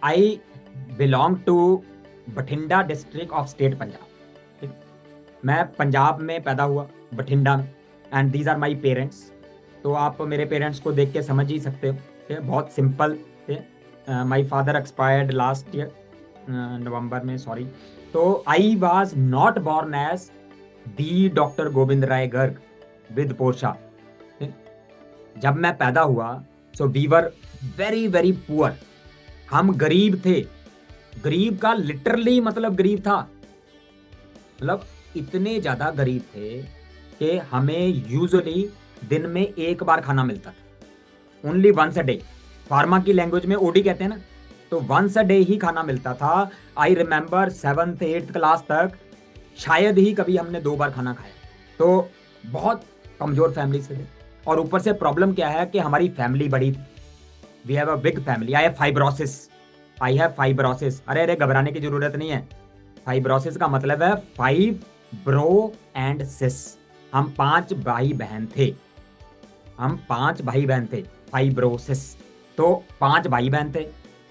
I belong to Bathinda district of state Punjab. मैं पंजाब में पैदा हुआ, बठिंडा में। And these are my parents. तो आप मेरे पेरेंट्स को देख के समझ ही सकते हो, ठीक है? बहुत सिंपल थे। My father expired last year November में, सॉरी। तो I was not born as the doctor Govind Rai Garg with Porsche. जब मैं पैदा हुआ, so we were very very poor. हम गरीब थे। गरीब का लिटरली मतलब गरीब था, मतलब इतने ज्यादा गरीब थे कि हमें यूजुअली दिन में एक बार खाना मिलता था, only once a day. Pharma की लैंग्वेज में ओडी कहते हैं ना, तो वंस अ डे ही खाना मिलता था। I remember 7th 8th class तक शायद ही कभी हमने 2 बार खाना खाया। तो बहुत कमजोर फैमिली से थे। और ऊपर से प्रॉब्लम क्या है कि हमारी फैमिली बड़ी थी। We have a big family. I have fibrosis. I have fibrosis. अरे अरे, घबराने की जरूरत नहीं है। फाइब्रोसिस का मतलब है 5 ब्रो एंड सिस। हम 5 भाई बहन थे। हम 5 भाई बहन थे। फाइब्रोसिस। तो 5 भाई बहन थे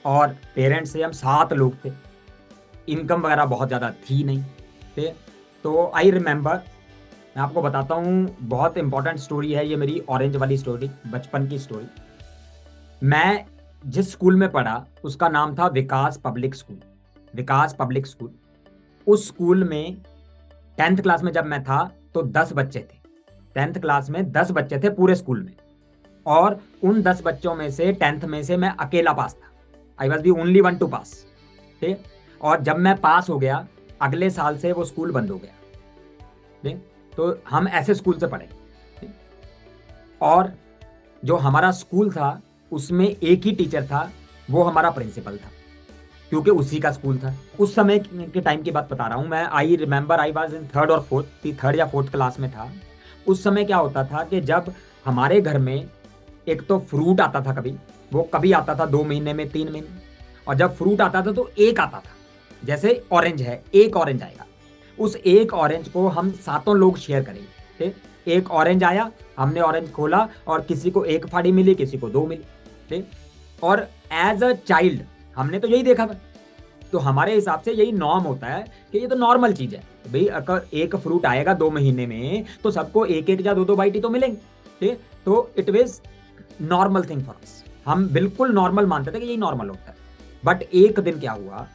और पेरेंट्स से हम 7 लोग थे। इनकम वगैरह बहुत ज़्यादा थी नहीं, थे। तो आई रिमेंबर, मैं आपको बताता हूँ, बहुत इंपॉर्टेंट स्टोरी है ये मेरी, ऑरेंज वाली स्टोरी, बचपन की स्टोरी। मैं जिस स्कूल में पढ़ा उसका नाम था विकास पब्लिक स्कूल। विकास पब्लिक स्कूल। उस स्कूल में 10th क्लास में जब मैं था तो 10 बच्चे थे। 10th क्लास में 10 बच्चे थे पूरे स्कूल में। और उन 10 बच्चों में से 10th में से मैं अकेला पास था। I was the only one to pass. ठीक। और जब मैं पास हो गया, अगले साल से वो स्कूल बंद हो गया। ठीक। तो हम ऐसे स्कूल से पढ़े। ठीक। और जो हमारा स्कूल था उसमें एक ही टीचर था, वो हमारा प्रिंसिपल था, क्योंकि उसी का स्कूल था। उस समय के टाइम की बात बता रहा हूँ मैं। I remember I was in 3rd या 4th क्लास में था। उस समय क्या होता था कि जब हमारे घर में एक तो फ्रूट आता था, कभी वो कभी आता था 2 महीने में, 3 महीने। और जब फ्रूट आता था तो एक आता था। जैसे ऑरेंज है, एक ऑरेंज आएगा। उस एक ऑरेंज को हम 7 लोग शेयर करेंगे। ठीक। एक ऑरेंज आया, हमने ऑरेंज खोला और किसी को एक फाड़ी मिली, किसी को 2 मिली। ठीक। और एज अ चाइल्ड हमने तो यही देखा था। तो हमारे हिसाब से यही नॉर्म होता है कि ये तो नॉर्मल चीज है भाई। अगर एक फ्रूट आएगा 2 महीने में तो सबको एक एक या दो दो बाइट ही तो मिलेंगे। ठीक। तो it was normal thing for us. हम बिल्कुल नॉर्मल मानते थे कि यही नॉर्मल होता है। बट एक दिन क्या हुआ,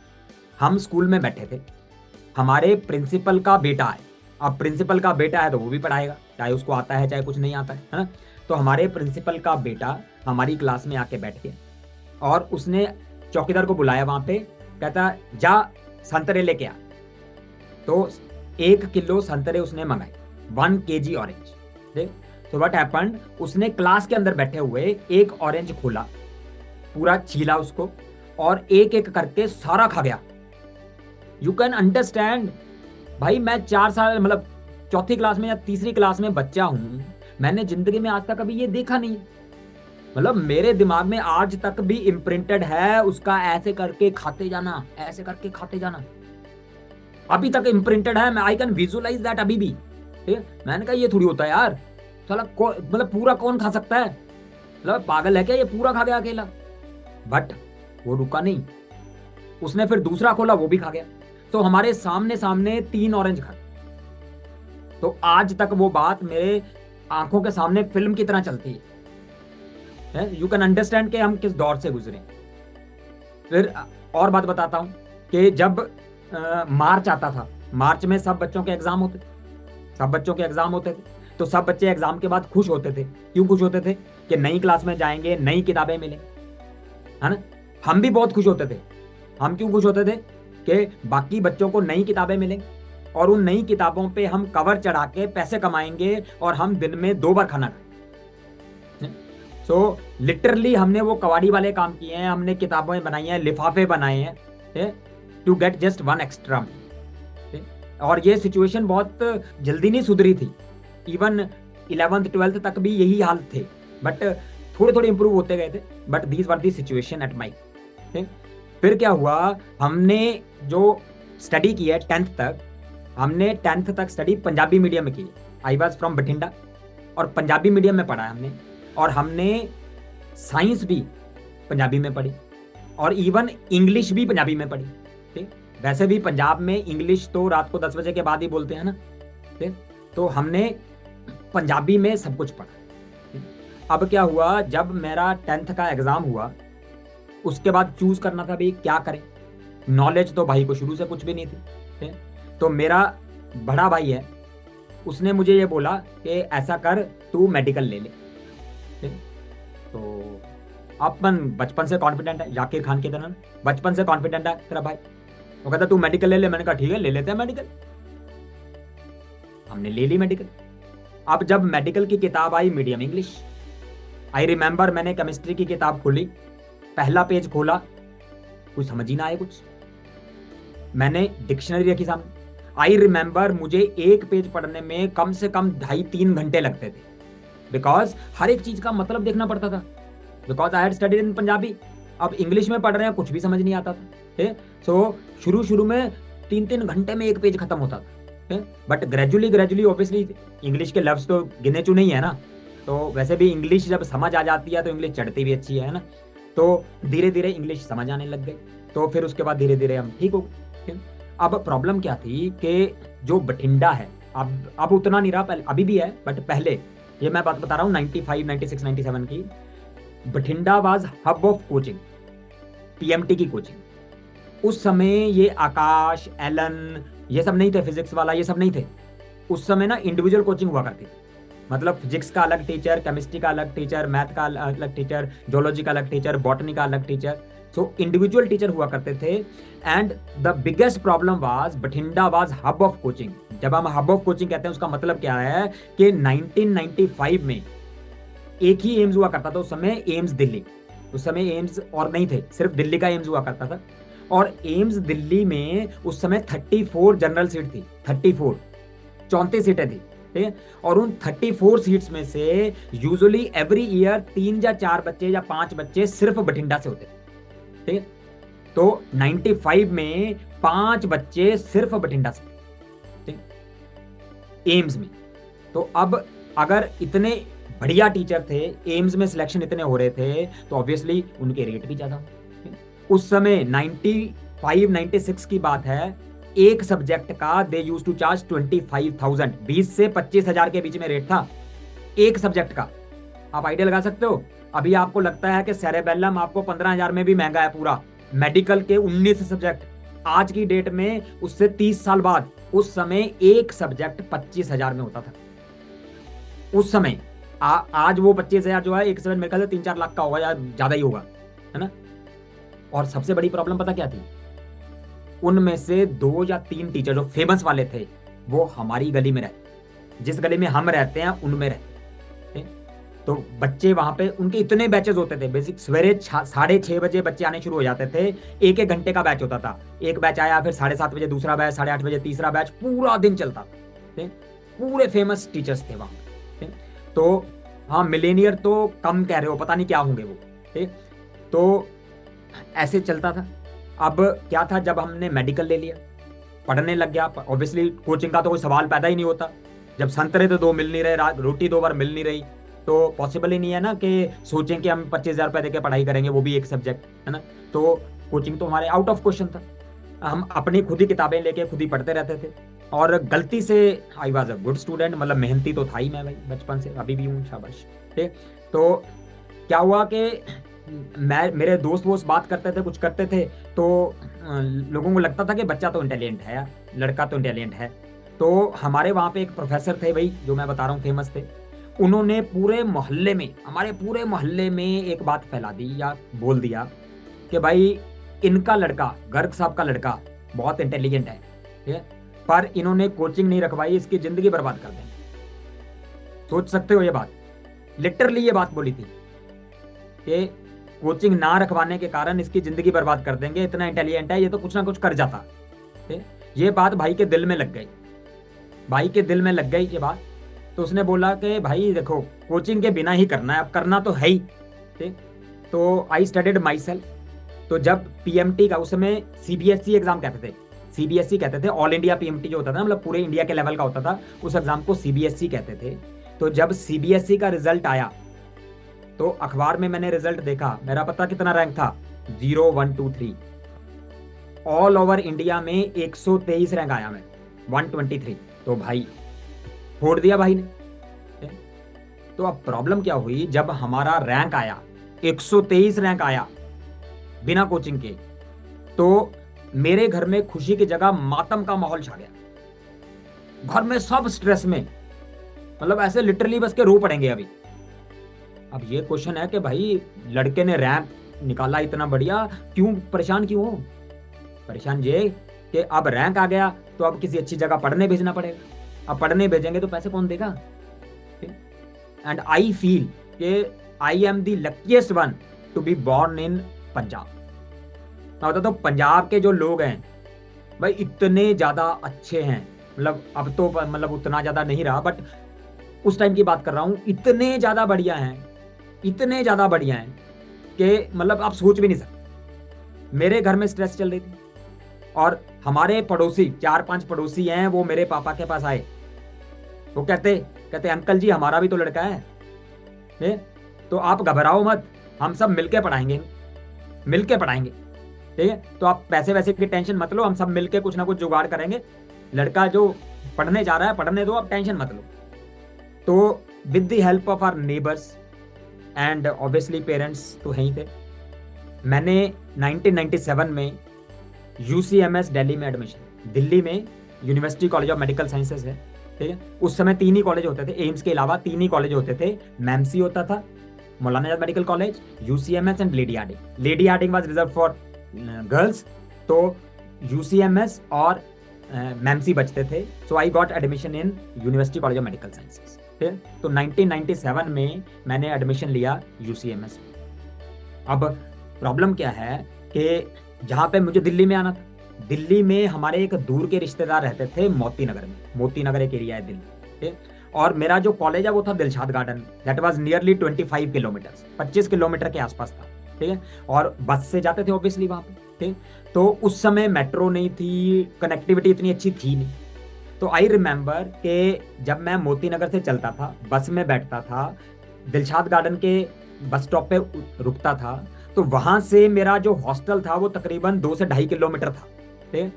हम स्कूल में बैठे थे, हमारे प्रिंसिपल का बेटा है। अब प्रिंसिपल का बेटा है तो वो भी पढ़ाएगा, चाहे उसको आता है चाहे कुछ नहीं आता है ना। तो हमारे प्रिंसिपल का बेटा हमारी क्लास में आके बैठ गया और उसने चौकीदार को बुलाया वहां पे। कहता, जा संतरे लेके आ। तो 1 किलो संतरे उसने मंगाए, 1 kg ऑरेंज। ठीक। तो व्हाट हैपेंड, उसने क्लास के अंदर बैठे हुए एक ऑरेंज खोला, पूरा छीला उसको और एक एक करके सारा खा गया। यू कैन अंडरस्टैंड भाई, मैं 4 साल मतलब चौथी क्लास में या तीसरी क्लास में बच्चा हूं। मैंने जिंदगी में आज तक कभी ये देखा नहीं। मतलब मेरे दिमाग में आज तक भी इम्प्रिंटेड है उसका ऐसे करके खाते जाना, ऐसे करके खाते जाना। अभी तक इम्प्रिंटेड है। मैं आई कैन विजुअलाइज दैट अभी भी। ठीक है? मैंने कहा ये थोड़ी होता है यार। साला मतलब पूरा कौन खा सकता है? मतलब पागल है क्या, ये पूरा खा गया अकेला। बट वो रुका नहीं, उसने फिर दूसरा खोला, वो भी खा गया। तो हमारे सामने सामने 3 ऑरेंज खा। तो आज तक वो बात मेरे आंखों के सामने फिल्म की तरह चलती है। यू कैन अंडरस्टैंड कि हम किस दौर से गुजरे। फिर और बात बताता हूँ कि जब मार्च आता था, मार्च में सब बच्चों के एग्जाम होते थे। सब बच्चों के एग्जाम होते थे। तो सब बच्चे एग्जाम के बाद खुश होते थे। क्यों खुश होते थे? कि नई क्लास में जाएंगे, नई किताबें मिले, है ना। हम भी बहुत खुश होते थे। हम क्यों खुश होते थे? कि बाकी बच्चों को नई किताबें मिलेंगी और उन नई किताबों पे हम कवर चढ़ा के पैसे कमाएंगे और हम दिन में 2 बार खाना खाएंगे। सो लिटरली हमने वो कवाड़ी वाले काम किए हैं। हमने किताबें बनाई हैं, लिफाफे बनाए हैं, टू गेट जस्ट 1 एक्स्ट्रा। और ये सिचुएशन बहुत जल्दी नहीं सुधरी थी। इवन 11th 12th तक भी यही हाल थे। बट थोड़े थोड़े इंप्रूव होते गए थे। But these were the situation at my. फिर क्या हुआ, हमने जो स्टडी की है 10th तक, हमने 10th तक स्टडी पंजाबी मीडियम में की। आई वॉज फ्रॉम बठिंडा और पंजाबी मीडियम में पढ़ा है हमने। और हमने साइंस भी पंजाबी में पढ़ी। और इवन इंग्लिश भी पंजाबी में पढ़ी। ठीक, वैसे भी पंजाब में इंग्लिश तो रात को 10 बजे के बाद ही बोलते हैं ना। ठीक, तो हमने पंजाबी में सब कुछ पढ़ा। ठीक, अब क्या हुआ, जब मेरा 10th का एग्जाम हुआ, उसके बाद चूज करना था भाई क्या करें। नॉलेज तो भाई को शुरू से कुछ भी नहीं थी। ठीक, तो मेरा बड़ा भाई है, उसने मुझे ये बोला कि ऐसा कर, तू मेडिकल ले ले। ठीक, तो अपन बचपन से कॉन्फिडेंट है, जाकिर खान की तरह बचपन से कॉन्फिडेंट है तेरा भाई। वो कहता तू मेडिकल ले ले। मैंने कहा ठीक है, ले लेते हैं मेडिकल। हमने ले ली मेडिकल। अब जब मेडिकल की किताब आई, मीडियम इंग्लिश, आई रिमेंबर मैंने केमिस्ट्री की किताब खोली, पहला पेज खोला, कुछ समझ ही ना आए कुछ। मैंने डिक्शनरी रखी सामने, आई रिमेंबर मुझे एक पेज पढ़ने में कम से कम 2.5-3 घंटे लगते थे, बिकॉज हर एक चीज का मतलब देखना पड़ता था, because I had studied in Punjabi. अब इंग्लिश में पढ़ रहे हैं, कुछ भी समझ नहीं आता था। सो शुरू में 3-3 घंटे में एक पेज खत्म होता था। बट ग्रेजुअली ऑब्वियसली इंग्लिश के लफ्ज तो गिने चुने ही है ना, तो वैसे भी इंग्लिश जब समझ आ जाती है तो इंग्लिश चढ़ती भी अच्छी है ना। तो धीरे धीरे इंग्लिश समझ आने लग गई, तो फिर उसके बाद धीरे धीरे हम ठीक हो गए। अब प्रॉब्लम क्या थी कि जो बठिंडा है, अब उतना नहीं रहा, पहले अभी भी है, बट पहले, ये मैं बात बता रहा हूँ 95, 96, 97 की, Bathinda was hub of coaching, PMT की कोचिंग। उस समय ये आकाश, एलन, ये सब नहीं थे, फिजिक्स वाला ये सब नहीं थे। उस समय ना इंडिविजुअल कोचिंग हुआ करती थी, मतलब फिजिक्स का अलग टीचर, केमिस्ट्री का अलग टीचर, मैथ का अलग टीचर, जोलॉजी का अलग टीचर, बॉटनी का अलग टीचर। सो इंडिविजुअल टीचर हुआ करते थे। And the biggest problem was Bathinda was hub of coaching. जब हम हब ऑफ कोचिंग कहते हैं, उसका मतलब क्या है कि 1995 में एक ही एम्स हुआ करता था उस समय, एम्स दिल्ली। उस समय एम्स और नहीं थे, सिर्फ दिल्ली का एम्स हुआ करता था। और एम्स दिल्ली में उस समय 34 जनरल सीट थी, 34, 34 सीटें थी। ठीक है, और उन 34 सीट्स में से यूजुअली एवरी ईयर 3 या 4 बच्चे या 5 बच्चे सिर्फ बठिंडा से होते थे। ठीक है, तो 95 में 5 बच्चे सिर्फ बठिंडा से, ठीक, एम्स में। तो अब अगर इतने बढ़िया टीचर थे, एम्स में सिलेक्शन इतने हो रहे थे, तो ऑब्वियसली उनके रेट भी ज्यादा। उस समय 95, 96 की बात है, एक सब्जेक्ट का दे यूज टू चार्ज 25,000, 20 से 25,000 के बीच में रेट था एक सब्जेक्ट का। आप आइडिया लगा सकते हो। अभी आपको लगता है कि सेरेबेलम आपको 15,000 में भी महंगा है पूरा, मेडिकल के 19 सब्जेक्ट। आज की डेट में उससे 30 साल बाद, उस समय एक सब्जेक्ट 25,000 में होता था उस समय। आज वो 25,000 जो है, एक सब्जेक्ट मेरे ख्याल से 3-4 लाख का होगा या ज्यादा ही होगा, है ना। और सबसे बड़ी प्रॉब्लम पता क्या थी, उनमें से 2 या 3 टीचर जो फेमस वाले थे, वो हमारी गली में रहते, जिस गली में हम रहते हैं उनमें रहते। तो बच्चे वहां पे, उनके इतने बैचेस होते थे, बेसिक सवेरे 6:30 बजे बच्चे आने शुरू हो जाते थे। 1-1 घंटे का बैच होता था, एक बैच आया, फिर 7:30 बजे दूसरा बैच, 8:30 बजे तीसरा बैच, पूरा दिन चलता था। पूरे फेमस टीचर्स थे वहां। तो हाँ, मिलेनियर तो कम कह रहे हो, पता नहीं क्या होंगे वो। ठीक, तो ऐसे चलता था। अब क्या था, जब हमने मेडिकल ले लिया, पढ़ने लग गया, ऑब्वियसली कोचिंग का तो कोई सवाल पैदा ही नहीं होता। जब संतरे तो 2 मिल नहीं रहे, रोटी 2 बार मिल नहीं रही, तो पॉसिबल ही नहीं है ना कि सोचें कि हम 25,000 रुपए देकर पढ़ाई करेंगे, वो भी एक सब्जेक्ट, है ना। तो कोचिंग तो हमारे आउट ऑफ क्वेश्चन था। हम अपनी खुद ही किताबें लेके खुद ही पढ़ते रहते थे। और गलती से, I was a good student, मतलब मेहनती तो था ही मैं भाई, बचपन से, अभी भी हूँ, शाबाश। ठीक, तो क्या हुआ कि मेरे दोस्त वोस्त बात करते थे, कुछ करते थे, तो लोगों को लगता था कि बच्चा तो इंटेलिजेंट है यार, लड़का तो इंटेलिजेंट है। तो हमारे वहाँ पे एक प्रोफेसर थे भाई, जो मैं बता रहा हूँ फेमस थे। उन्होंने पूरे मोहल्ले में, हमारे पूरे मोहल्ले में एक बात फैला दी या बोल दिया कि भाई इनका लड़का, गर्ग साहब का लड़का बहुत इंटेलिजेंट है, ठीक है, पर इन्होंने कोचिंग नहीं रखवाई, इसकी जिंदगी बर्बाद कर देंगे। सोच सकते हो ये बात, लिटरली ये बात बोली थी कि कोचिंग ना रखवाने के कारण इसकी जिंदगी बर्बाद कर देंगे, इतना इंटेलिजेंट है ये, तो कुछ ना कुछ कर जाता। ये बात भाई के दिल में लग गई, भाई के दिल में लग गई ये बात। तो उसने बोला कि भाई देखो, कोचिंग के बिना ही करना है, अब करना तो है ही। ठीक, तो आई स्टडीड माई सेल्फ। तो जब पीएमटी का, उस समय सीबीएसई एग्जाम कहते थे, सीबीएसई कहते थे, ऑल इंडिया पीएमटी जो होता था, मतलब पूरे इंडिया के लेवल का होता था, उस एग्जाम को सीबीएसई कहते थे। तो जब सीबीएसई का रिजल्ट आया, तो अखबार में मैंने रिजल्ट देखा, मेरा पता कितना रैंक था, 0 1 2 3 ऑल ओवर इंडिया में 123 रैंक आया मैं, 123। तो भाई फोड़ दिया भाई ने। तो अब प्रॉब्लम क्या हुई, जब हमारा रैंक आया 123 रैंक आया बिना कोचिंग के, तो मेरे घर में खुशी की जगह मातम का माहौल छा गया। घर में सब स्ट्रेस में, मतलब ऐसे लिटरली बस के रो पड़ेंगे अभी। अब ये क्वेश्चन है कि भाई लड़के ने रैंक निकाला इतना बढ़िया, क्यों परेशान क्यों हो? परेशान ये कि अब रैंक आ गया तो अब किसी अच्छी जगह पढ़ने भेजना पड़ेगा। अब पढ़ने भेजेंगे तो पैसे कौन देगा? एंड आई फील कि I am the luckiest one to be born in Punjab. मैं बताता हूँ, पंजाब के जो लोग हैं भाई इतने ज्यादा अच्छे हैं, मतलब अब तो मतलब उतना ज्यादा नहीं रहा, बट उस टाइम की बात कर रहा हूँ, इतने ज्यादा बढ़िया हैं, इतने ज्यादा बढ़िया हैं कि मतलब आप सोच भी नहीं सकते। मेरे घर में स्ट्रेस चल रही थी और हमारे पड़ोसी 4-5 पड़ोसी हैं, वो मेरे पापा के पास आए। वो कहते कहते अंकल जी हमारा भी तो लड़का है, तो आप घबराओ मत, हम सब मिलके पढ़ाएंगे, मिलके पढ़ाएंगे, ठीक है? तो आप पैसे वैसे की टेंशन मत लो, हम सब मिलके कुछ ना कुछ जुगाड़ करेंगे। लड़का जो पढ़ने जा रहा है पढ़ने दो, आप टेंशन मत लो। तो with the help of our neighbours and obviously parents तो हैं ही थे, मैंने 1997 में UCMS दिल्ली में एडमिशन, दिल्ली में university college of medical sciences है, ठीक है? उस समय 3 ही कॉलेज होते थे, एम्स के अलावा 3 ही कॉलेज होते थे। मैमसी होता था, Maulana Azad medical college, UCMS and lady Hardinge. Lady Hardinge was reserved for girls, तो UCMS और मैमसी बचते थे। So I got admission in university college of medical sciences, ठीक है? तो 1997 में मैंने एडमिशन लिया UCMS में। अब प्रॉब्लम क्या है कि जहाँ पे मुझे दिल्ली में आना था, दिल्ली में हमारे एक दूर के रिश्तेदार रहते थे मोती नगर में। मोती नगर एक एरिया है दिल्ली, ठीक है? और मेरा जो कॉलेज है वो था Dilshad garden, that was nearly 25 kilometre, 25 kilometre के आसपास था, ठीक है? और बस से जाते थे ऑब्वियसली वहां पे, ठीक? तो उस समय मेट्रो नहीं थी, कनेक्टिविटी इतनी अच्छी थी नहीं। तो आई रिमेंबर कि जब मैं मोती नगर से चलता था, बस में बैठता था, दिलशाद गार्डन के बस स्टॉप पे रुकता था, तो वहां से मेरा जो हॉस्टल था वो तकरीबन 2 से 2.5 किलोमीटर था, ठीक?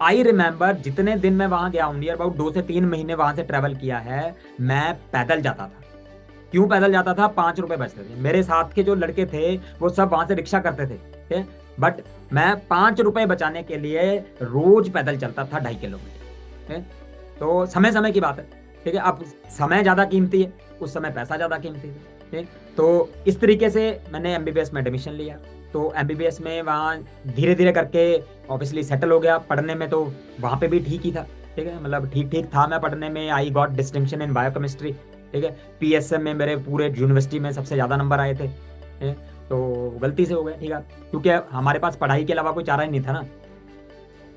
आई रिमेंबर जितने दिन मैं वहां गया हूं, नियर अबाउट 2 से 3 महीने वहां से ट्रेवल किया है, मैं पैदल जाता था। क्यों पैदल जाता था? 5 रुपए बचते थे। मेरे साथ के जो लड़के थे वो सब वहां से रिक्शा करते थे, ठीक है? बट मैं 5 रुपए बचाने के लिए रोज पैदल चलता था 2.5 किलोमीटर, ठीक है? तो समय समय की बात है, ठीक है? अब समय ज्यादा कीमती है, उस समय पैसा ज्यादा कीमती है, ठीक है? तो इस तरीके से मैंने MBBS में एडमिशन लिया। तो MBBS में वहाँ धीरे धीरे करके ऑब्वियसली सेटल हो गया। पढ़ने में तो वहाँ पे भी ठीक ही था, ठीक है? मतलब ठीक ठीक था मैं पढ़ने में। I got distinction in biochemistry, ठीक है? PSM में मेरे पूरे यूनिवर्सिटी में सबसे ज़्यादा नंबर आए थे, ठीक है? तो गलती से हो गया, ठीक है? क्योंकि हमारे पास पढ़ाई के अलावा कोई चारा ही नहीं था ना,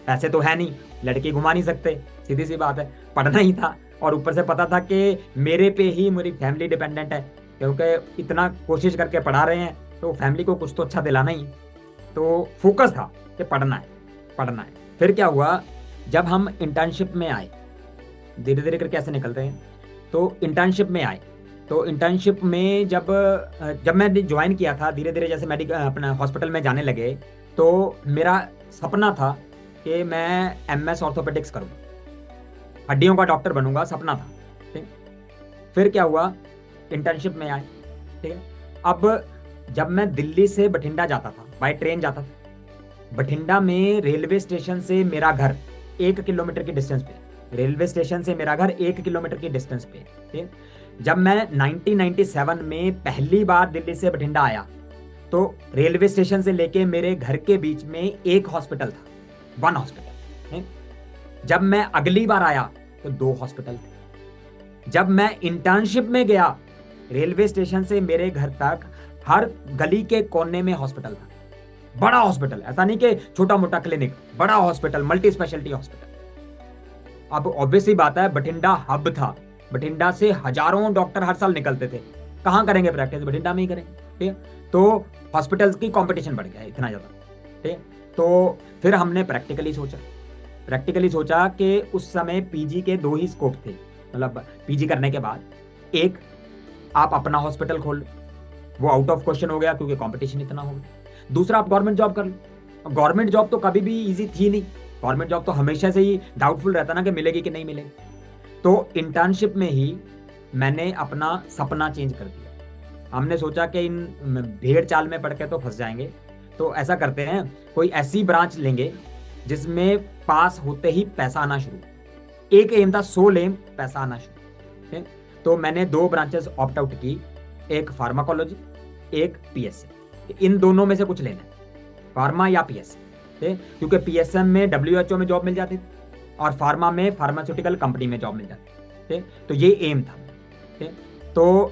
पैसे तो है नहीं, लड़के घुमा नहीं सकते, सीधी सी बात है, पढ़ना ही था। और ऊपर से पता था कि मेरे पे ही मेरी फैमिली डिपेंडेंट है, क्योंकि इतना कोशिश करके पढ़ा रहे हैं तो फैमिली को कुछ तो अच्छा दिलाना ही। तो फोकस था कि पढ़ना है, पढ़ना है। फिर क्या हुआ, जब हम इंटर्नशिप में आए, धीरे धीरे करके ऐसे निकलते हैं, तो इंटर्नशिप में आए, तो इंटर्नशिप में जब मैं ज्वाइन किया था, धीरे धीरे जैसे मेडिकल अपना हॉस्पिटल में जाने लगे, तो मेरा सपना था कि मैं MS ऑर्थोपेडिक्स करूँ, हड्डियों का डॉक्टर बनूंगा, सपना था, ठीक? फिर क्या हुआ, इंटर्नशिप में आए, ठीक है? अब जब मैं दिल्ली से बठिंडा जाता था, बाय ट्रेन जाता था, बठिंडा में रेलवे स्टेशन से मेरा घर 1 किलोमीटर की डिस्टेंस पे, रेलवे स्टेशन से मेरा घर 1 किलोमीटर की डिस्टेंस पे, ठीक? जब मैं 1997 में पहली बार दिल्ली से बठिंडा आया, तो रेलवे स्टेशन से लेके मेरे घर के बीच में एक हॉस्पिटल था, 1 हॉस्पिटल। जब मैं अगली बार आया तो 2 हॉस्पिटल थे। जब मैं इंटर्नशिप में गया, रेलवे स्टेशन से मेरे घर तक हर गली के कोने में हॉस्पिटल था, बड़ा हॉस्पिटल, ऐसा नहीं कि छोटा मोटा क्लिनिक, बड़ा हॉस्पिटल, मल्टी स्पेशलिटी हॉस्पिटल। अब ऑब्वियसली बात है, बठिंडा हब था, बठिंडा से हजारों डॉक्टर हर साल निकलते थे। कहाँ करेंगे प्रैक्टिस? बठिंडा में ही करेंगे, ठीक है? तो हॉस्पिटल्स की कंपटीशन बढ़ गया इतना ज्यादा, ठीक है? तो फिर हमने प्रैक्टिकली सोचा कि उस समय PG के 2 ही स्कोप थे, मतलब PG करने के बाद, एक आप अपना हॉस्पिटल खोल लो, वो आउट ऑफ क्वेश्चन हो गया क्योंकि कंपटीशन इतना हो गया। दूसरा आप गवर्नमेंट जॉब कर लो। गवर्नमेंट जॉब तो कभी भी इजी थी नहीं, गवर्नमेंट जॉब तो हमेशा से ही डाउटफुल रहता ना कि मिलेगी कि नहीं मिलेगी। तो इंटर्नशिप में ही मैंने अपना सपना चेंज कर दिया। हमने सोचा कि इन भेड़ चाल में पड़ के तो फंस जाएंगे, तो ऐसा करते हैं कोई ऐसी ब्रांच लेंगे जिसमें पास होते ही पैसा आना शुरू। एक एम था, सोल एम पैसा आना शुरू। ठीक? तो मैंने 2 ब्रांचेस ऑप्ट आउट की, एक फार्माकोलॉजी, एक पीएसए। इन दोनों में से कुछ लेना है, फार्मा या पीएसए। क्योंकि पीएसएम में डब्ल्यूएचओ में जॉब मिल जाती थी और फार्मा में फार्मास्यूटिकल कंपनी में जॉब मिल जाती थी। तो ये एम था। तो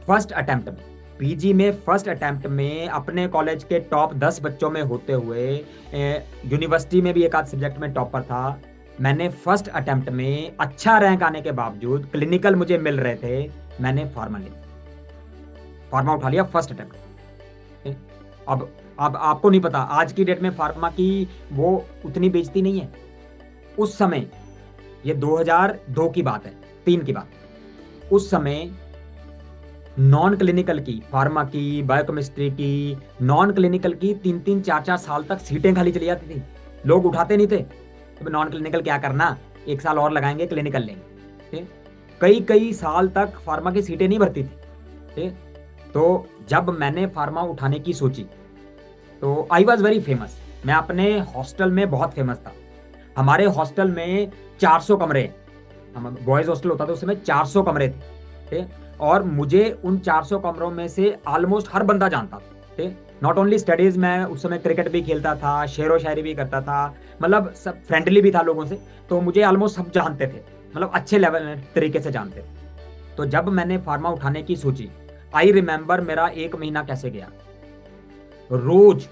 फर्स्ट अटेम्प्ट में, पीजी में फर्स्ट अटेम्प्ट में अपने कॉलेज के टॉप 10 बच्चों में होते हुए, यूनिवर्सिटी में भी एक आध सब्जेक्ट में टॉपर था, मैंने फर्स्ट अटेम्प्ट में अच्छा रैंक आने के बावजूद, क्लिनिकल मुझे मिल रहे थे, मैंने फार्मा उठा लिया फर्स्ट अटेम्प्ट। अब आपको नहीं पता, आज की डेट में फार्मा की वो उतनी बेचती नहीं है। उस समय, ये 2002 की बात है, 3 की बात, उस समय नॉन क्लिनिकल की, फार्मा की, बायोकेमिस्ट्री की, नॉन क्लिनिकल की 3-3, 4-4 साल तक सीटें खाली चली जाती थी, लोग उठाते नहीं थे। तो नॉन क्लिनिकल क्या करना, 1 साल और लगाएंगे, क्लिनिकल लेंगे। कई कई साल तक फार्मा की सीटें नहीं भरती थी। तो जब मैंने फार्मा उठाने की सोची तो आई वॉज वेरी फेमस। मैं अपने हॉस्टल में बहुत फेमस था। हमारे हॉस्टल में 400 कमरे, हम बॉयज हॉस्टल होता था उस समय, 400 कमरे थे। और मुझे उन 400 कमरों में से ऑलमोस्ट हर बंदा जानता था। नॉट ओनली स्टडीज, मैं उस समय क्रिकेट भी खेलता था, शेर व शायरी भी करता था, मतलब सब फ्रेंडली भी था लोगों से। तो मुझे ऑलमोस्ट सब जानते थे, मतलब अच्छे लेवल तरीके से जानते थे। तो जब मैंने फार्मा उठाने की सोची, आई रिमेंबर मेरा 1 महीना कैसे गया। रोज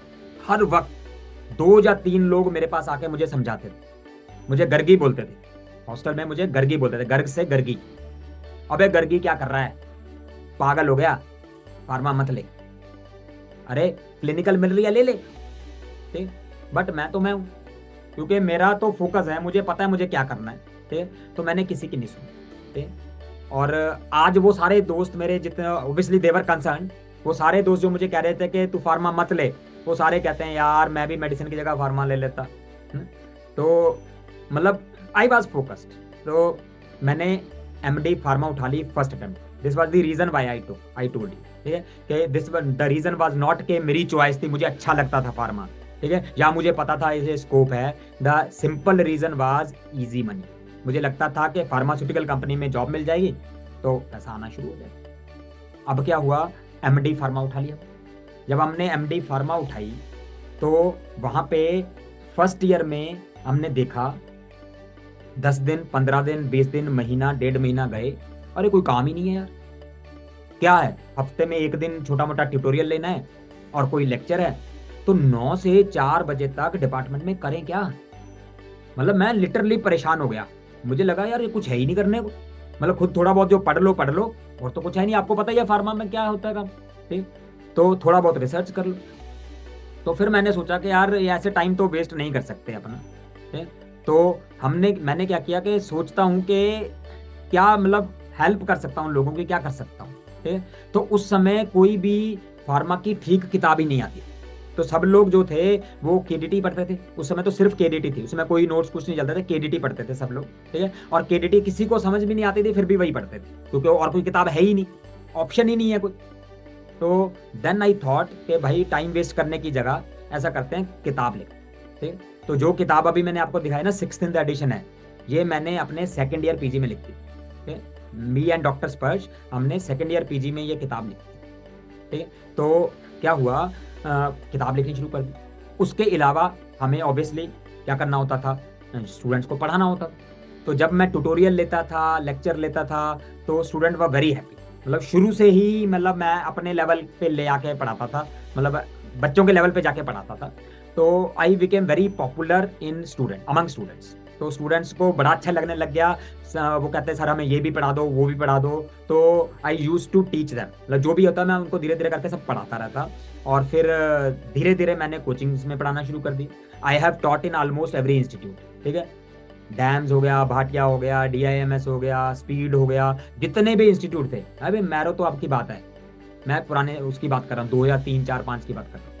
हर वक्त 2 या 3 लोग मेरे पास आके मुझे समझाते थे, मुझे गर्गी बोलते थे। हॉस्टल में मुझे गर्गी बोलते थे, गर्ग से गर्गी। अबे गर्गी क्या कर रहा है, पागल हो गया, फार्मा मत ले, अरे क्लिनिकल मिल रही है ले ले। ठीक, बट मैं हूं, क्योंकि मेरा तो फोकस है, मुझे पता है मुझे क्या करना है। ठीक, तो मैंने किसी की नहीं सुनी। ठीक, और आज वो सारे दोस्त मेरे जितने, ऑब्वियसली देवर कंसर्न, वो सारे दोस्त जो मुझे कह रहे थे कि तू फार्मा मत ले, वो सारे कहते हैं यार मैं भी मेडिसिन की जगह फार्मा ले लेता। तो मतलब आई वॉज फोकस्ड। तो मैंने एमडी फार्मा उठा ली first attempt. This was the reason why I told you. ठीक है, कि this the reason was not कि मेरी चॉइस थी, मुझे अच्छा लगता था फार्मा, ठीक है, या मुझे पता था इसे स्कोप है। The simple reason was easy money. मुझे लगता था कि फार्मास्यूटिकल कंपनी में जॉब मिल जाएगी तो पैसा आना शुरू हो जाएगा। अब क्या हुआ, एमडी फार्मा उठा लिया। जब हमने एमडी फार्मा उठाई तो वहां पे फर्स्ट ईयर में हमने देखा 10 दिन, 15 दिन, 20 दिन, महीना, 1.5 महीना गए, अरे कोई काम ही नहीं है यार। क्या है, हफ्ते में 1 दिन छोटा मोटा ट्यूटोरियल लेना है और कोई लेक्चर है, तो 9 से 4 बजे तक डिपार्टमेंट में करें क्या। मतलब मैं लिटरली परेशान हो गया। मुझे लगा यार ये कुछ है ही नहीं करने को, मतलब खुद थोड़ा बहुत जो पढ़ लो, और तो कुछ है नहीं। आपको पता ही है फार्मा में क्या होता है काम, ठीक, तो थोड़ा बहुत रिसर्च कर लो। तो फिर मैंने सोचा कि यार ये ऐसे टाइम तो वेस्ट नहीं कर सकते अपना। ठीक, तो मैंने क्या किया कि सोचता हूँ कि क्या मतलब हेल्प कर सकता हूँ लोगों की, क्या कर सकता हूँ। ठीक, तो उस समय कोई भी फार्मा की ठीक किताब ही नहीं आती। तो सब लोग जो थे वो केडीटी पढ़ते थे। उस समय तो सिर्फ केडीटी थी, उसमें कोई नोट्स कुछ नहीं चलते थे, केडीटी पढ़ते थे सब लोग। ठीक है, और केडीटी किसी को समझ भी नहीं आती थी, फिर भी वही पढ़ते थे, क्योंकि और कोई किताब है ही नहीं, ऑप्शन ही नहीं है कोई। तो देन आई थॉट कि भाई टाइम वेस्ट करने की जगह ऐसा करते हैं, किताब लिख। ठीक, तो जो किताब अभी मैंने आपको दिखाई ना, 6th एडिशन है, ये मैंने अपने 2nd ईयर पीजी में लिखी। ठीक, मी एंड डॉक्टर स्पर्श, हमने 2nd ईयर पीजी में ये किताब लिखी। ठीक, तो क्या हुआ, किताब लिखनी शुरू कर दी। उसके अलावा हमें ऑब्वियसली क्या करना होता था, स्टूडेंट्स को पढ़ाना होता था। तो जब मैं ट्यूटोरियल लेता था, लेक्चर लेता था, तो स्टूडेंट वर वेरी हैप्पी। मतलब शुरू से ही, मतलब मैं अपने लेवल पे ले आके पढ़ाता था, मतलब बच्चों के लेवल पे जाके पढ़ाता था। तो I became very popular in student, among students. तो स्टूडेंट्स को बड़ा अच्छा लगने लग गया। वो कहते हैं सर हमें ये भी पढ़ा दो, वो भी पढ़ा दो। तो आई यूज टू टीच दैम, मतलब जो भी होता मैं उनको धीरे धीरे करके सब पढ़ाता रहता। और फिर धीरे धीरे मैंने कोचिंग्स में पढ़ाना शुरू कर दी। I have taught in almost every institute. ठीक है, डैम्स हो गया, भाटिया हो गया, DIMS हो गया, स्पीड हो गया, जितने भी इंस्टीट्यूट थे। अभी मैरो तो आपकी बात है, मैं पुराने उसकी बात कर रहा हूँ, 2003, 4, 5 की बात कर रहा हूँ।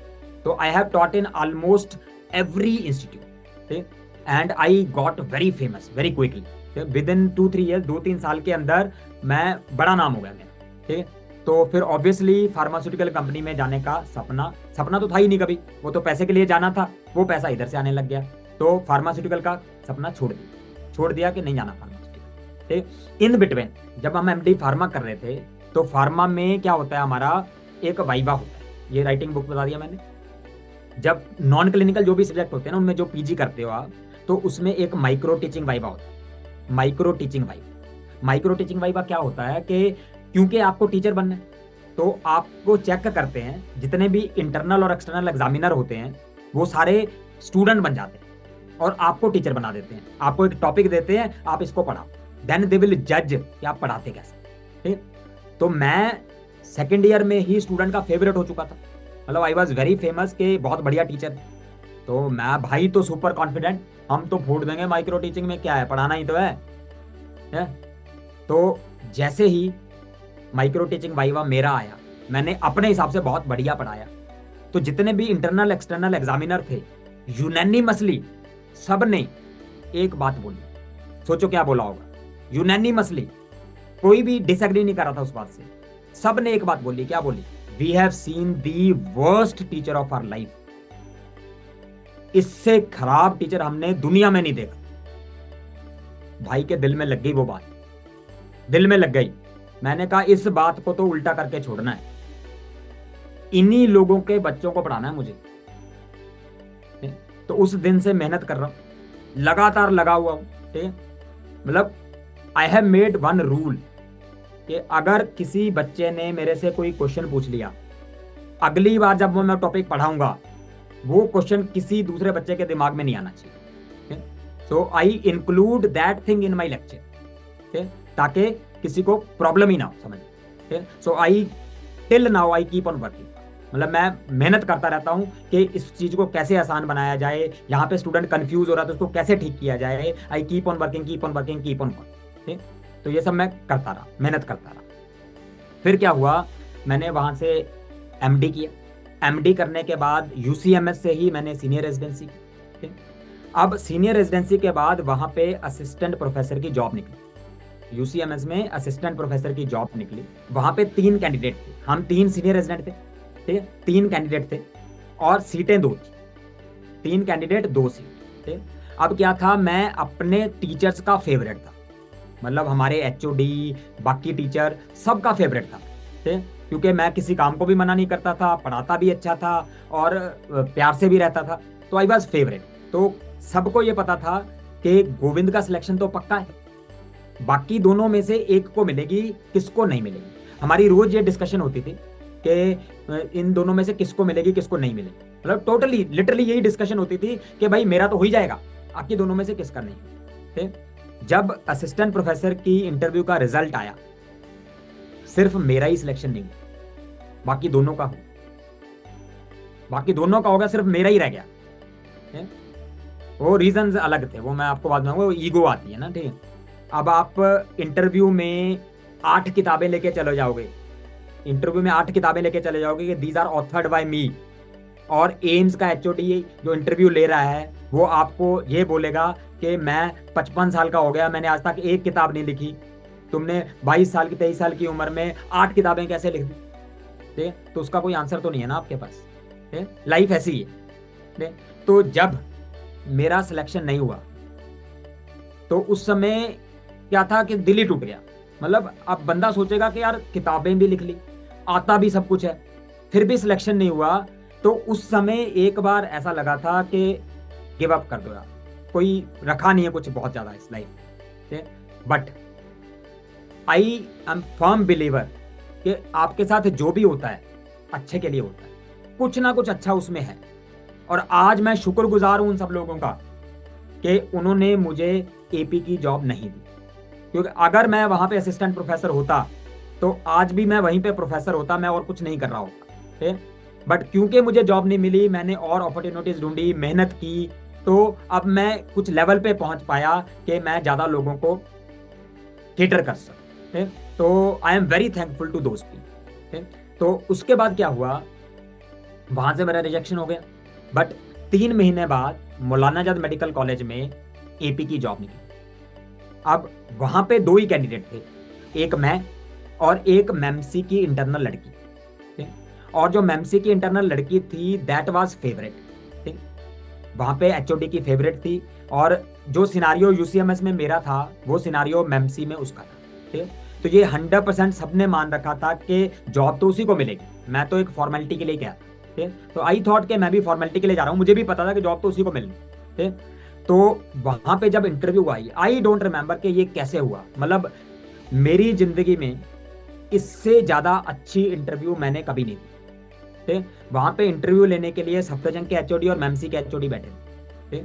तो आई have taught in almost every institute and I got very famous very quickly. With in 2-3 years, 2-3 साल के अंदर मैं बड़ा नाम हो गया मेरा। ठीक है, तो फिर ऑब्वियसली फार्मास्यूटिकल कंपनी में जाने का सपना तो था ही नहीं कभी, वो तो पैसे के लिए जाना था, वो पैसा इधर से आने लग गया, तो फार्मास्यूटिकल का सपना छोड़ दिया कि नहीं जाना फार्मास्यूटिकल। ठीक, इन बिटवीन जब हम एमडी फार्मा कर रहे थे तो फार्मा में क्या होता है, हमारा एक वाइवा होता है, ये राइटिंग बुक बता दिया मैंने। जब नॉन क्लिनिकल जो भी सब्जेक्ट होते हैं ना, उनमें जो पीजी करते हो आप, तो उसमें एक माइक्रो टीचिंग वाइवा होता है। माइक्रो टीचिंग वाइवा क्या होता है कि क्योंकि आपको टीचर बनना है, तो आपको चेक करते हैं, जितने भी इंटरनल और एक्सटर्नल एग्जामिनर होते हैं वो सारे स्टूडेंट बन जाते हैं और आपको टीचर बना देते हैं। आपको एक टॉपिक देते हैं, आप इसको पढ़ाओ, देन दे विल जज कि आप पढ़ाते कैसे। ठीक, तो मैं सेकेंड ईयर में ही स्टूडेंट का फेवरेट हो चुका था, मतलब आई वॉज वेरी फेमस कि बहुत बढ़िया टीचर है। तो मैं भाई तो सुपर कॉन्फिडेंट, हम तो फोड़ देंगे, माइक्रो टीचिंग में क्या है, पढ़ाना ही तो है? तो जैसे ही माइक्रो टीचिंग वाइवा मेरा आया, मैंने अपने हिसाब से बहुत बढ़िया पढ़ाया, तो जितने भी इंटरनल एक्सटर्नल एग्जामिनर थे यूनैनिमसली सब ने एक बात बोली, सोचो क्या बोला होगा, यूनैनिमसली कोई भी डिसएग्री नहीं कर रहा था उस बात से, सब ने एक बात बोली, क्या बोली, we have seen the worst teacher of our life, इससे खराब टीचर हमने दुनिया में नहीं देखा। भाई के दिल में लग गई वो बात, दिल में लग गई। मैंने कहा इस बात को तो उल्टा करके छोड़ना है, इन्हीं लोगों के बच्चों को पढ़ाना है मुझे। तो उस दिन से मेहनत कर रहा हूं, लगातार लगा हुआ हूं। ठीक है, मतलब I have made one rule कि अगर किसी बच्चे ने मेरे से कोई क्वेश्चन पूछ लिया, अगली बार जब मैं टॉपिक पढ़ाऊंगा वो क्वेश्चन किसी दूसरे बच्चे के दिमाग में नहीं आना चाहिए। So I include that thing in my lecture, ताकि किसी को प्रॉब्लम ही ना हो, समझ। So I till now I keep on working, मतलब मैं मेहनत करता रहता हूं कि इस चीज को कैसे आसान बनाया जाए, यहाँ पे स्टूडेंट कंफ्यूज हो रहा है तो उसको कैसे ठीक किया जाए। आई कीप ऑन वर्किंग। तो ये सब मैं करता रहा, मेहनत करता रहा। फिर क्या हुआ, मैंने वहां से एमडी किया। एमडी करने के बाद यूसीएमएस से ही मैंने सीनियर रेजिडेंसी की। अब सीनियर रेजिडेंसी के बाद वहां पे असिस्टेंट प्रोफेसर की जॉब निकली, यूसीएमएस में असिस्टेंट प्रोफेसर की जॉब निकली। वहां पे 3 कैंडिडेट थे, हम 3 सीनियर रेजिडेंट थे। ठीक है, 3 कैंडिडेट थे और सीटें 2 थी, 3 कैंडिडेट 2 सीट। ठीक, अब क्या था, मैं अपने टीचर्स का फेवरेट था, मतलब हमारे एचओडी बाकी टीचर सबका फेवरेट था। ठीक, क्योंकि मैं किसी काम को भी मना नहीं करता था, पढ़ाता भी अच्छा था और प्यार से भी रहता था, तो आई वॉज फेवरेट। तो सबको ये पता था कि गोविंद का सिलेक्शन तो पक्का है, बाकी दोनों में से एक को मिलेगी, किसको नहीं मिलेगी। हमारी रोज ये डिस्कशन होती थी कि इन दोनों में से किसको मिलेगी किसको नहीं मिलेगी, मतलब टोटली लिटरली यही डिस्कशन होती थी कि भाई मेरा तो हो ही जाएगा, आपकी दोनों में से किसका नहीं। ठीक, जब असिस्टेंट प्रोफेसर की इंटरव्यू का रिजल्ट आया, सिर्फ मेरा ही सिलेक्शन नहीं हुआ, बाकी दोनों का हो गया, सिर्फ मेरा ही रह गया। वो रीजंस अलग थे, वो मैं आपको बाद में, वो ईगो आती है ना। ठीक है, अब आप इंटरव्यू में 8 किताबें लेके चले जाओगे, कि दीज आर ऑथर्ड बाय मी, और एम्स का एचओडी जो इंटरव्यू ले रहा है वो आपको ये बोलेगा कि मैं 55 साल का हो गया, मैंने आज तक एक किताब नहीं लिखी, तुमने 22 साल की 23 साल की उम्र में 8 किताबें कैसे लिख दी। ठीक, तो उसका कोई आंसर तो नहीं है ना आपके पास। लाइफ ऐसी ही है। तो जब मेरा सिलेक्शन नहीं हुआ तो उस समय क्या था कि दिल ही टूट गया, मतलब अब बंदा सोचेगा कि यार किताबें भी लिख ली, आता भी सब कुछ है, फिर भी सिलेक्शन नहीं हुआ। तो उस समय एक बार ऐसा लगा था कि गिव अप कर दो यार, कोई रखा नहीं है कुछ बहुत ज्यादा इस life. But I am firm believer कि आपके साथ जो भी होता है अच्छे के लिए होता है, कुछ ना कुछ अच्छा उसमें है। और आज मैं शुक्रगुजार हूं उन सब लोगों का कि उन्होंने मुझे एपी की जॉब नहीं दी, क्योंकि अगर मैं वहां पे असिस्टेंट प्रोफेसर होता तो आज भी मैं वहीं पे प्रोफेसर होता, मैं और कुछ नहीं कर रहा होता। बट क्योंकि मुझे जॉब नहीं मिली, मैंने और अपॉर्चुनिटीज ढूंढी, मेहनत की, तो अब मैं कुछ लेवल पे पहुंच पाया कि मैं ज्यादा लोगों को केटर कर सकूं। तो I am very thankful to दोस्त पीपल। तो उसके बाद क्या हुआ, वहां से मेरा रिजेक्शन हो गया। बट 3 महीने बाद मौलाना आजाद मेडिकल कॉलेज में एपी की जॉब निकली। अब वहां पे 2 ही कैंडिडेट थे, एक मैं और एक मेमसी की इंटरनल लड़की। ठीक? और जो मेमसी की इंटरनल लड़की थी दैट वाज फेवरेट। ठीक? वहां पे एचओडी की फेवरेट थी, और जो सिनारियो यूसीएमएस में मेरा था वो सिनारियो मेमसी में उसका था। ठीक? तो ये 100% सबने मान रखा था कि जॉब तो उसी को मिलेगी, मैं तो एक फॉर्मेलिटी के लिए गया था। ठीक? तो आई थॉट कि मैं भी फॉर्मेलिटी के लिए जा रहा हूँ, मुझे भी पता था कि जॉब तो उसी को मिलनी। ठीक? तो वहां पे जब interview I, I don't remember कि ये कैसे हुआ, मतलब मेरी जिंदगी में इससे ज्यादा अच्छी इंटरव्यू मैंने कभी नहीं दी। ठीक? वहां पे इंटरव्यू लेने के लिए सफदरजंग के एचओडी और मेमसी के एचओडी बैठे थे।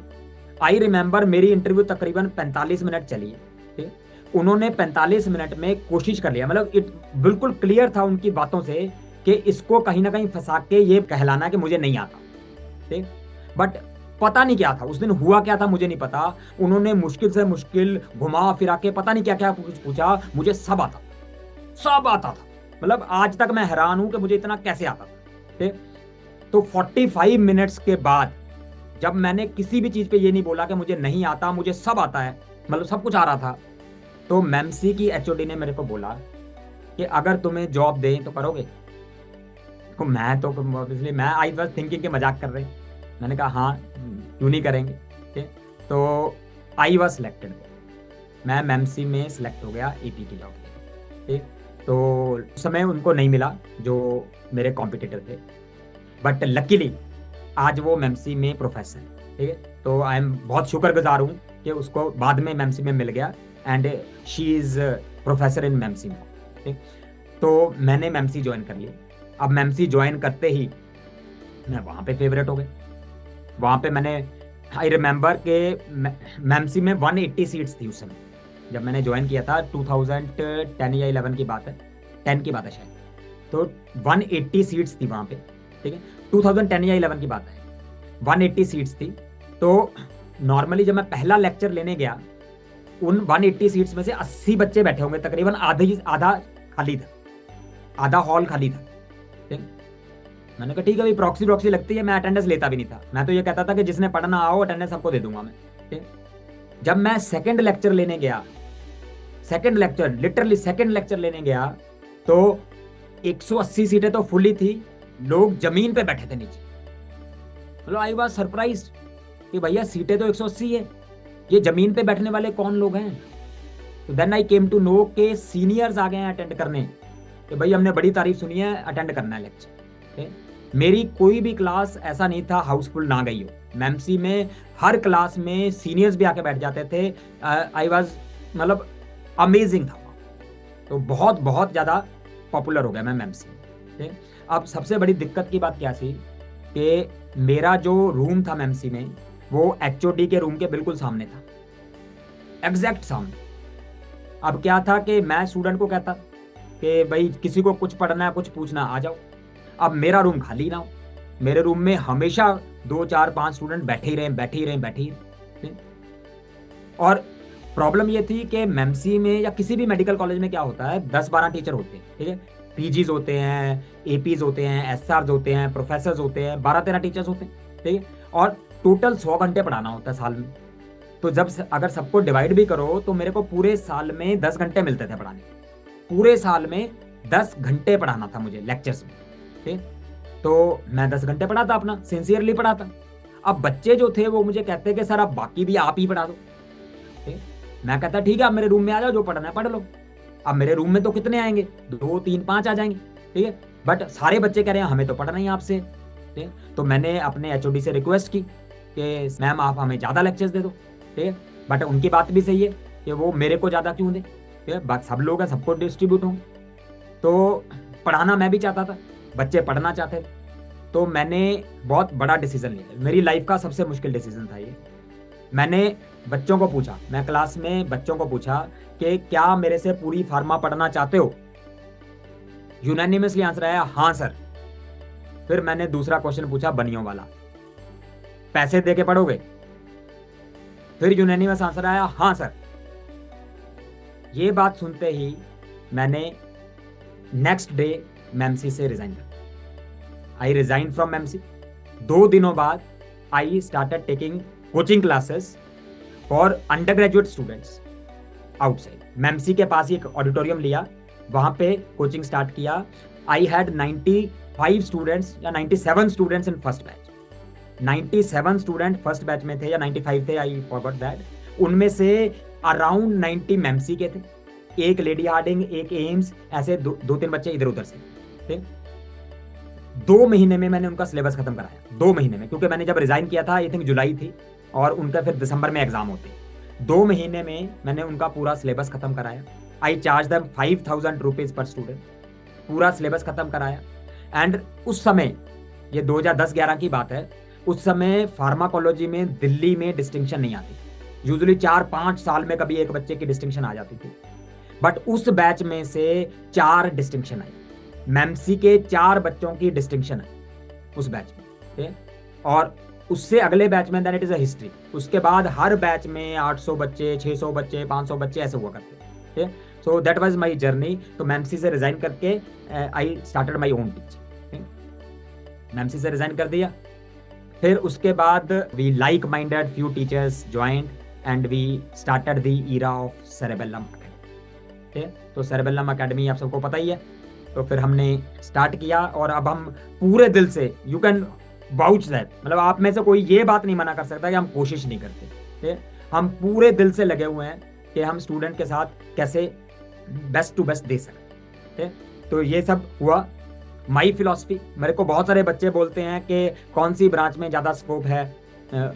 आई रिमेंबर मेरी इंटरव्यू तकरीबन 45 मिनट चली है। ठीक? उन्होंने 45 मिनट में कोशिश कर लिया, मतलब इट बिल्कुल क्लियर था उनकी बातों से कि इसको कहीं ना कहीं फंसा के ये कहलाना कि मुझे नहीं आता। ठीक? बट पता नहीं क्या था उस दिन, हुआ क्या था मुझे नहीं पता। उन्होंने मुश्किल से मुश्किल घुमा फिरा के पता नहीं क्या क्या कुछ पूछा, मुझे सब आता था, सब आता था। मतलब आज तक मैं हैरान हूं कि मुझे इतना कैसे आता था। ठीक? तो 45 मिनट्स के बाद जब मैंने किसी भी चीज पे ये नहीं बोला कि मुझे नहीं आता, मुझे सब आता है, मतलब सब कुछ आ रहा था, तो मेमसी की एचओडी ने मेरे को बोला कि अगर तुम्हें जॉब दें तो करोगे। तो मैं तो ऑब्वियसली मैं आई वाज थिंकिंग के मजाक कर रहे हैं। मैंने कहा हाँ, क्यों नहीं करेंगे। ठीक? तो आई वाज सिलेक्टेड, मैं मेमसी में सिलेक्ट हो गया एपी की जॉब के लिए। ठीक? तो उस समय उनको नहीं मिला जो मेरे कॉम्पिटिटर थे, बट लकीली आज वो मेमसी में प्रोफेसर है। ठीक है? तो आई एम बहुत शुक्रगुजार हूँ कि उसको बाद में मेमसी में मिल गया, and she is professor in MAMC में। ठीक? तो मैंने मेमसी ज्वाइन कर लिया। अब मेमसी ज्वाइन करते ही मैं वहाँ पे फेवरेट हो गए। वहाँ पे मैंने, आई रिमेंबर के मेमसी में 180 सीट्स थी उस समय जब मैंने ज्वाइन किया था। 2010 या 11 की बात है, 10 की बात है शायद। तो 180 सीट्स थी वहाँ पे। ठीक है? 2010 या 11 की बात है, 180 सीट्स थी। तो नॉर्मली जब मैं पहला लेक्चर लेने गया, उन 180 सीट्स में से 80 बच्चे बैठे होंगे, तकरीबन आधा खाली था, आधा हॉल खाली था। ठीक? मैंने कहा ठीक है भाई, प्रॉक्सी लगती है, मैं अटेंडेंस लेता भी नहीं था। मैं तो ये कहता था कि जिसने पढ़ना आओ, अटेंडेंस सबको दे दूंगा मैं। ठीक? जब मैं सेकंड लेक्चर लेने गया, लिटरली सेकंड लेक्चर लेने गया, तो 180 सीटें तो फुली थी, लोग जमीन पे बैठे थे नीचे। मतलब आई वाज सरप्राइज्ड कि भैया सीटें तो 180 है, ये जमीन पे बैठने वाले कौन लोग हैं। तो then I came to know के सीनियर्स आ गए हैं अटेंड करने, कि भाई हमने बड़ी तारीफ सुनी है, अटेंड करना है लेक्चर। मेरी कोई भी क्लास ऐसा नहीं था हाउसफुल ना गई हो। मेमसी में हर क्लास में सीनियर्स भी आके बैठ जाते थे। आई वाज मतलब अमेजिंग था। तो बहुत बहुत ज़्यादा पॉपुलर हो गया मैं मेमसी में। अब सबसे बड़ी दिक्कत की बात क्या थी कि मेरा जो रूम था मेमसी में, वो एचओडी के रूम के बिल्कुल सामने था, एग्जैक्ट सामने। अब क्या था कि मैं स्टूडेंट को कहता कि भाई किसी को कुछ पढ़ना है, कुछ पूछना, आ जाओ। अब मेरा रूम खाली ना हो, मेरे रूम में हमेशा 2 4 5 स्टूडेंट बैठे ही रहे। और प्रॉब्लम ये थी कि मेमसी में या किसी भी मेडिकल कॉलेज में क्या होता है, 10-12 टीचर होते हैं। ठीक है? पीजीज होते हैं, एपीज होते हैं, एसआर्स होते हैं, प्रोफेसर होते हैं, 12-13 टीचर्स होते हैं। ठीक है? और टोटल 100 घंटे पढ़ाना होता है साल में। तो जब अगर सबको डिवाइड भी करो तो मेरे को पूरे साल में 10 घंटे मिलते थे पढ़ाने। पूरे साल में 10 घंटे पढ़ाना था मुझे लेक्चर्स में। ठीक? तो मैं 10 घंटे पढ़ाता, अपना सिंसियरली पढ़ाता। अब बच्चे जो थे वो मुझे कहते कि सर अब बाकी भी आप ही पढ़ा दो। ठीक? मैं कहता ठीक है, आप मेरे रूम में आ जाओ, जो पढ़ना है पढ़ लो। अब मेरे रूम में तो कितने आएंगे, 2 3 5 आ जाएंगे। ठीक है? बट सारे बच्चे कह रहे हैं हमें तो पढ़ना ही आपसे। ठीक है? तो मैंने अपने एचओडी से रिक्वेस्ट की कि मैम आप हमें ज़्यादा लेक्चर्स दे दो। ठीक है? बट उनकी बात भी सही है कि वो मेरे को ज़्यादा क्यों दे। ठीक है? बात सब लोग हैं, सबको डिस्ट्रीब्यूट होंगे। तो पढ़ाना मैं भी चाहता था, बच्चे पढ़ना चाहते थे। तो मैंने बहुत बड़ा डिसीजन लिया, मेरी लाइफ का सबसे मुश्किल डिसीजन था ये। मैंने बच्चों को पूछा, मैं क्लास में बच्चों को पूछा कि क्या मेरे से पूरी फार्मा पढ़ना चाहते हो। यूनानिमसली आंसर आया हाँ सर। फिर मैंने दूसरा क्वेश्चन पूछा बनियों वाला, पैसे दे के पढ़ोगे। फिर यूनानिमस आंसर आया हाँ सर। ये बात सुनते ही मैंने नेक्स्ट डे मेमसी से रिजाइन कर। I resign from MC. 2 दिनों बाद I started taking coaching classes for undergraduate students outside. MAMC के पास ही एक ऑडिटोरियम लिया, वहां पे कोचिंग स्टार्ट किया। आई हैड 95 स्टूडेंट्स या 97 students in first batch. 97 student first batch में थे या 95 थे, आई फॉरगॉट दैट। उनमें से अराउंड 90 मेमसी के थे, एक लेडी हार्डिंग, एक एम्स, ऐसे दो तीन बच्चे इधर उधर से थे। 2 महीने में मैंने उनका सिलेबस खत्म कराया, 2 महीने में, क्योंकि मैंने जब रिजाइन किया था आई थिंक जुलाई थी और उनका फिर दिसंबर में एग्जाम होते। 2 महीने में मैंने उनका पूरा सिलेबस खत्म कराया। आई charge them 5000 rupees per student, पूरा सिलेबस खत्म कराया। एंड उस समय, ये 2010-11 की बात है, उस समय फार्माकोलॉजी में दिल्ली में डिस्टिंक्शन नहीं आती। यूजुअली 4-5 साल में कभी एक बच्चे की डिस्टिंक्शन आ जाती थी, बट उस बैच में से 4 डिस्टिंक्शन आई। मेमसी के 4 बच्चों की डिस्टिंक्शन आई उस बैच में, ठीक है। और उससे अगले बैच में then it is a history. उसके बाद हर बैच में 800 बच्चे, 600 बच्चे, 500 बच्चे ऐसे हुआ करते, ठीक है। So that was my journey. तो मेमसी से रिजाइन करके I started my own teaching. MAMC से रिजाइन कर दिया, फिर उसके बाद we like minded few teachers joined and we started the era of Cerebellum Academy, ठीक है। तो सेरेबेलम अकेडमी आप सबको पता ही है। तो फिर हमने स्टार्ट किया और अब हम पूरे दिल से, यू कैन वाउच दैट, मतलब आप में से कोई ये बात नहीं मना कर सकता कि हम कोशिश नहीं करते, ठीक है। हम पूरे दिल से लगे हुए हैं कि हम स्टूडेंट के साथ कैसे बेस्ट टू बेस्ट दे सकते, ठीक है। तो ये सब हुआ माई फिलॉसफी। मेरे को बहुत सारे बच्चे बोलते हैं कि कौन सी ब्रांच में ज़्यादा स्कोप है,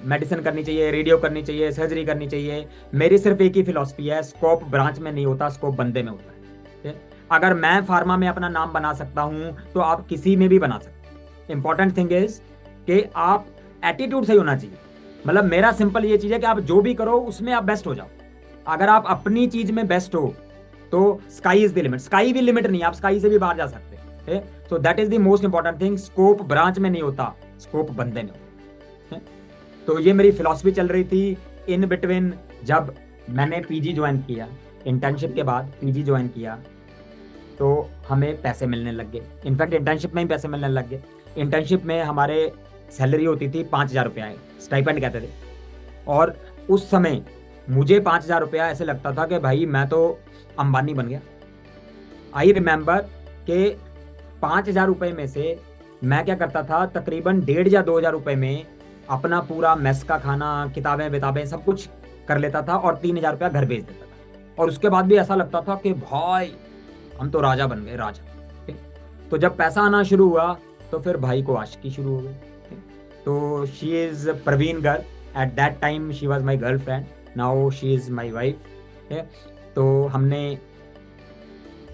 मेडिसिन करनी चाहिए, रेडियो करनी चाहिए, सर्जरी करनी चाहिए। मेरी सिर्फ एक ही फिलॉसफी है, स्कोप ब्रांच में नहीं होता, स्कोप बंदे में होता है, ठीक है। अगर मैं फार्मा में अपना नाम बना सकता हूँ तो आप किसी में भी बना सकते हैं। इंपॉर्टेंट थिंग इज कि आप एटीट्यूड सही होना चाहिए। मतलब मेरा सिंपल ये चीज़ है कि आप जो भी करो उसमें आप बेस्ट हो जाओ। अगर आप अपनी चीज में बेस्ट हो तो sky is the limit. Sky भी लिमिट नहीं, आप स्काई से भी बाहर जा सकते हैं। So that is the most important thing. Scope branch में नहीं होता, स्कोप बंदे में होता है। तो ये मेरी फिलॉसफी चल रही थी। इन बिटवीन जब मैंने पीजी ज्वाइन किया, इंटर्नशिप के बाद पीजी ज्वाइन किया, तो हमें पैसे मिलने लग गए। इनफैक्ट इंटर्नशिप में ही पैसे मिलने लग गए। इंटर्नशिप में हमारे सैलरी होती थी 5000 रुपया, स्टाइपेंड कहते थे। और उस समय मुझे 5000 रुपया ऐसे लगता था कि भाई मैं तो अंबानी बन गया। आई रिमेंबर कि 5000 रुपये में से मैं क्या करता था, तकरीबन 1,500 या 2,000 रुपये में अपना पूरा मेस का खाना, किताबें विताबें सब कुछ कर लेता था और 3,000 रुपया घर भेज देता था। और उसके बाद भी ऐसा लगता था कि भाई हम तो राजा बन गए, राजा, ठीक। तो जब पैसा आना शुरू हुआ तो फिर भाई को आशिकी शुरू हो गई। तो she is Praveen girl, at that time she was my girlfriend, now she is my wife, ठीक। तो हमने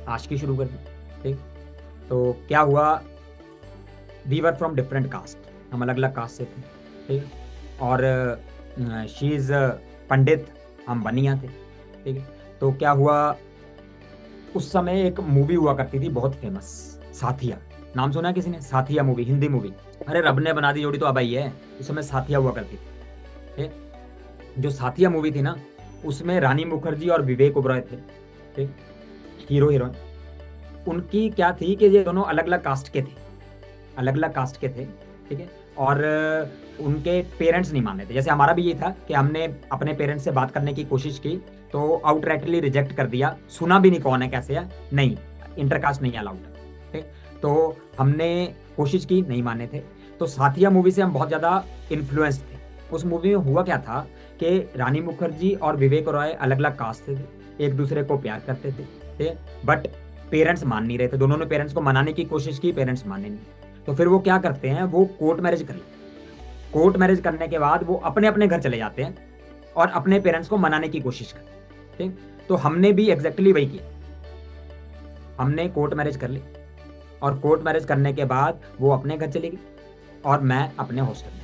आशिकी शुरू कर दी, ठीक। तो क्या हुआ, we were from different caste, हम अलग अलग कास्ट से थे, ठीक। और शी इज पंडित, हम बनिया थे, ठीक है। तो क्या हुआ, उस समय एक मूवी हुआ करती थी बहुत फेमस, साथिया। नाम सुना है किसी ने? साथिया मूवी, हिंदी मूवी। अरे रब ने बना दी जोड़ी तो अब आई है। उस समय साथिया हुआ करती थी, ठीक। जो साथिया मूवी थी ना, उसमें रानी मुखर्जी और विवेक ओबरॉय थे, ठीक, हीरो हीरोइन। उनकी क्या थी कि ये दोनों अलग अलग कास्ट के थे, अलग अलग कास्ट के थे, ठीक है। और उनके पेरेंट्स नहीं मान रहे थे। जैसे हमारा भी ये था कि हमने अपने पेरेंट्स से बात करने की कोशिश की तो आउटराइटली रिजेक्ट कर दिया, सुना भी नहीं कौन है कैसे है, नहीं इंटरकास्ट नहीं अलाउड है, ठीक। तो हमने कोशिश की, नहीं माने थे। तो साथिया मूवी से हम बहुत ज़्यादा इन्फ्लुएंस थे। उस मूवी में हुआ क्या था कि रानी मुखर्जी और विवेक रॉय अलग अलग कास्ट थे, एक दूसरे को प्यार करते थे, ठीक, बट पेरेंट्स मान नहीं रहे थे। दोनों ने पेरेंट्स को मनाने की कोशिश की, पेरेंट्स माने नहीं। तो फिर वो क्या करते हैं, वो कोर्ट मैरिज कर लेते। कोर्ट मैरिज करने के बाद वो अपने अपने घर चले जाते हैं और अपने पेरेंट्स को मनाने की कोशिश करते हैं, ठीक। तो हमने भी एग्जैक्टली वही किया, हमने कोर्ट मैरिज कर ली और कोर्ट मैरिज करने के बाद वो अपने घर चली गई और मैं अपने हॉस्टल में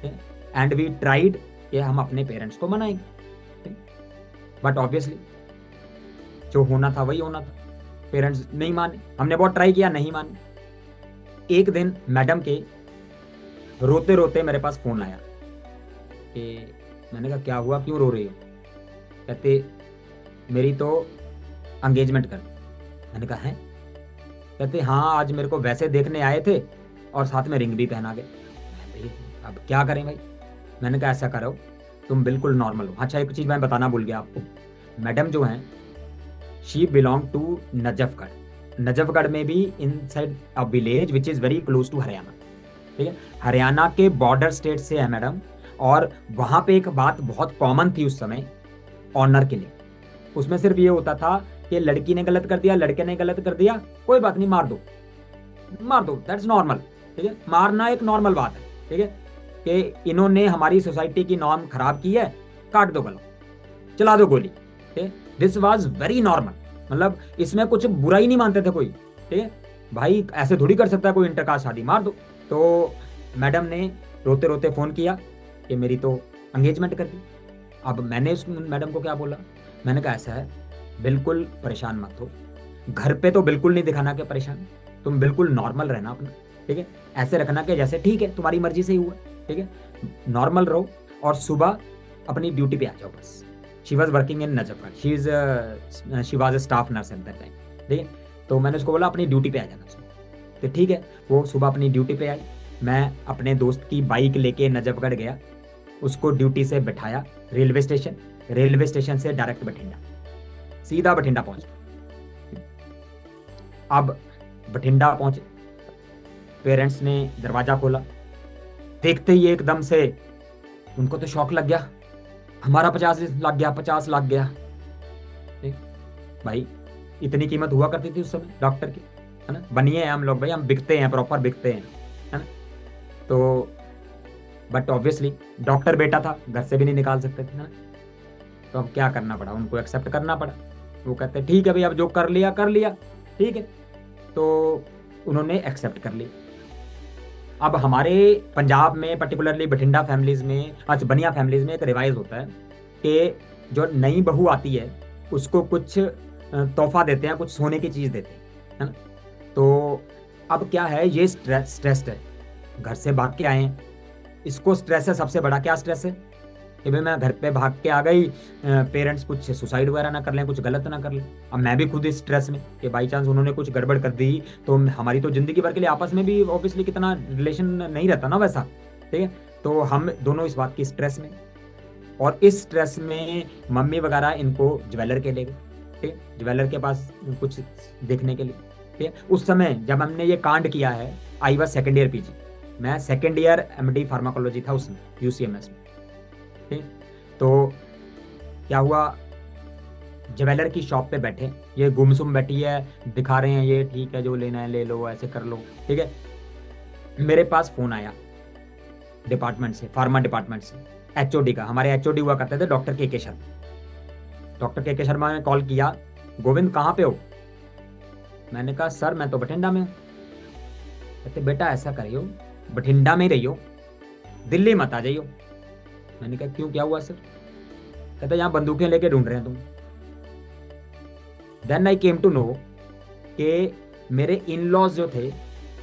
आया, एंड वी ट्राइड कि हम अपने पेरेंट्स को मनाएंगे, बट ऑब्वियसली जो होना था वही होना था। पेरेंट्स नहीं माने, हमने बहुत ट्राई किया, नहीं माने। एक दिन मैडम के रोते रोते मेरे पास फोन आया कि, मैंने कहा क्या हुआ, क्यों रो रही हो? कहते मेरी तो एंगेजमेंट कर। मैंने कहा है? कहते हाँ, आज मेरे को वैसे देखने आए थे और साथ में रिंग भी पहना के। भाई अब क्या करें भाई। मैंने कहा ऐसा करो, तुम बिल्कुल नॉर्मल हो। अच्छा एक चीज़ मैं बताना भूल गया आपको, मैडम जो हैं she belong to Najafgarh. Najafgarh में भी inside a village which is very close to Haryana. ठीक है, हरियाणा के बॉर्डर स्टेट से है मैडम। और वहाँ पे एक बात बहुत कॉमन थी उस समय, ऑनर के लिए। उसमें सिर्फ ये होता था कि लड़की ने गलत कर दिया, लड़के ने गलत कर दिया, कोई बात नहीं, मार दो, मार दो, दैट्स नॉर्मल। ठीक है, मारना एक नॉर्मल बात है। ठीक है, कि इन्होंने हमारी सोसाइटी की नॉर्म खराब की है, काट दो गला, चला दो गोली। ठीक है, दिस वाज वेरी नॉर्मल। मतलब इसमें कुछ बुरा ही नहीं मानते थे कोई। ठीक है, भाई ऐसे थोड़ी कर सकता है कोई इंटरकास्ट शादी, मार दो। तो मैडम ने रोते रोते फोन किया कि मेरी तो एंगेजमेंट कर दी। अब मैंने उस मैडम को क्या बोला, मैंने कहा ऐसा है, बिल्कुल परेशान मत हो, घर पे तो बिल्कुल नहीं दिखाना कि परेशान, तुम बिल्कुल नॉर्मल रहना अपना। ठीक है, ऐसे रखना कि जैसे ठीक है तुम्हारी मर्जी से ही हुआ। ठीक है, नॉर्मल रहो और सुबह अपनी ड्यूटी पे आ जाओ बस। She was working in Najafgarh, she was A staff nurse eight that time. ठीक है, तो मैंने उसको बोला अपनी ड्यूटी पे आ जाना सुबह। तो ठीक है, वो सुबह अपनी ड्यूटी पे आई। मैं अपने दोस्त की बाइक लेके नजफगढ़ गया, उसको ड्यूटी से बिठाया रेलवे स्टेशन, रेलवे स्टेशन से डायरेक्ट बठिंडा, सीधा बठिंडा पहुंच। अब बठिंडा पहुंचे, पेरेंट्स ने दरवाजा खोला, देखते ही एकदम से उनको तो शॉक लग गया, हमारा 50 लाख गया, 50 लाख गया। ठीक, भाई इतनी कीमत हुआ करती थी उस समय डॉक्टर की, है ना, बनिए हम लोग भाई, हम बिकते हैं, प्रॉपर बिकते हैं, है ना। तो बट ऑब्वियसली डॉक्टर बेटा था, घर से भी नहीं निकाल सकते थे ना। तो अब क्या करना पड़ा, उनको एक्सेप्ट करना पड़ा। वो कहते ठीक है भाई, अब जो कर लिया कर लिया। ठीक है, तो उन्होंने एक्सेप्ट कर लिया। अब हमारे पंजाब में पर्टिकुलरली बठिंडा फैमिलीज में, अच्छा बनिया फैमिलीज में एक रिवाइज होता है कि जो नई बहू आती है उसको कुछ तोहफा देते हैं, कुछ सोने की चीज़ देते हैं, है ना। तो अब क्या है, ये स्ट्रेस्ड है, घर से भाग के आए हैं, इसको स्ट्रेस है सबसे बड़ा। क्या स्ट्रेस है कि भाई मैं घर पे भाग के आ गई, पेरेंट्स कुछ सुसाइड वगैरह ना कर लें, कुछ गलत ना कर लें। अब मैं भी खुद इस स्ट्रेस में कि बाई चांस उन्होंने कुछ गड़बड़ कर दी तो हमारी तो जिंदगी भर के लिए आपस में भी ऑब्वियसली कितना रिलेशन नहीं रहता ना वैसा। ठीक है, तो हम दोनों इस बात की स्ट्रेस में, और इस स्ट्रेस में मम्मी वगैरह इनको ज्वेलर के ले गए। ठीक है, ज्वेलर के पास कुछ देखने के लिए। ठीक है, उस समय जब हमने ये कांड किया है, I was second year PG, मैं सेकेंड ईयर एमडी फार्माकोलॉजी था उसमें, यूसीएमएस में। ठीक, तो क्या हुआ, ज्वेलर की शॉप पे बैठे, ये गुमसुम बैठी है, दिखा रहे हैं ये ठीक है जो लेना है ले लो, ऐसे कर लो। ठीक है, मेरे पास फोन आया डिपार्टमेंट से, फार्मा डिपार्टमेंट से, एचओडी का। हमारे एचओडी हुआ करते थे doctor K Sharma. Doctor K Sharma ने कॉल किया, गोविंद कहाँ पे हो। मैंने कहा सर मैं तो बठिंडा में हूँ। कहते बेटा ऐसा करियो, बठिंडा में ही रहियो, दिल्ली मत आ जाइयो। मैंने कहा क्यों, क्या हुआ सर। कहते यहाँ बंदूकें लेके ढूंढ रहे हैं तुम। Then I came to know कि मेरे इन लॉज जो थे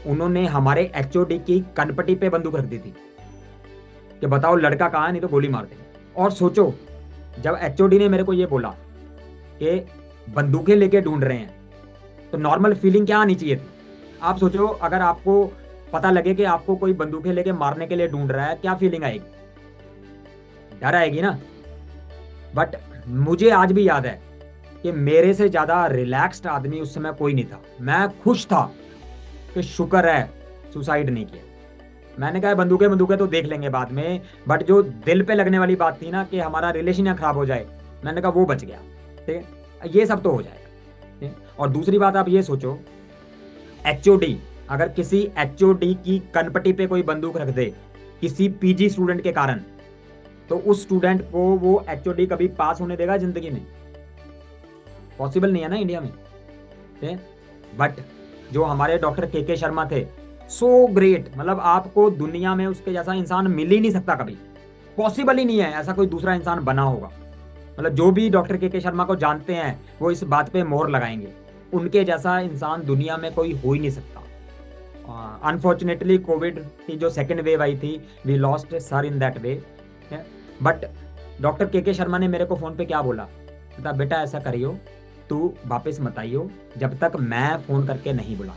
उन्होंने हमारे एचओडी की कनपट्टी पे बंदूक रख दी थी कि बताओ लड़का कहाँ है, नहीं तो गोली मार दे। और सोचो जब एचओडी ने मेरे को ये बोला कि बंदूकें लेके ढूंढ रहे हैं, तो नॉर्मल फीलिंग क्या आनी चाहिए थी। आप सोचो अगर आपको पता लगे कि आपको कोई बंदूकें लेके मारने के लिए ढूंढ रहा है, क्या फीलिंग आएगी, डर आएगी ना। बट मुझे आज भी याद है कि मेरे से ज्यादा रिलैक्स्ड आदमी उस समय कोई नहीं था। मैं खुश था कि शुक्र है सुसाइड नहीं किया। मैंने कहा बंदूकें बंदूकें तो देख लेंगे बाद में, बट जो दिल पे लगने वाली बात थी ना कि हमारा रिलेशन या खराब हो जाए, मैंने कहा वो बच गया। ठीक है, ये सब तो हो जाएगा। ठीक है? और दूसरी बात आप ये सोचो, एचओडी, अगर किसी एचओडी की कनपट्टी पे कोई बंदूक रख दे किसी पीजी स्टूडेंट के कारण, तो उस स्टूडेंट को वो एचओडी कभी पास होने देगा जिंदगी में, पॉसिबल नहीं है ना इंडिया में। बट जो हमारे डॉक्टर के शर्मा थे, सो ग्रेट, मतलब आपको दुनिया में उसके जैसा इंसान मिल ही नहीं सकता, कभी पॉसिबल ही नहीं है ऐसा कोई दूसरा इंसान बना होगा। मतलब जो भी डॉक्टर के शर्मा को जानते हैं वो इस बात पे मोहर लगाएंगे, उनके जैसा इंसान दुनिया में कोई हो ही नहीं सकता। अनफॉर्चुनेटली कोविड की जो सेकेंड वेव आई थी, we lost sir in that way. But doctor K Sharma ने मेरे को फोन पे क्या बोला, बता बेटा ऐसा करियो, तू वापस मत आइयो जब तक मैं फोन करके नहीं बुला।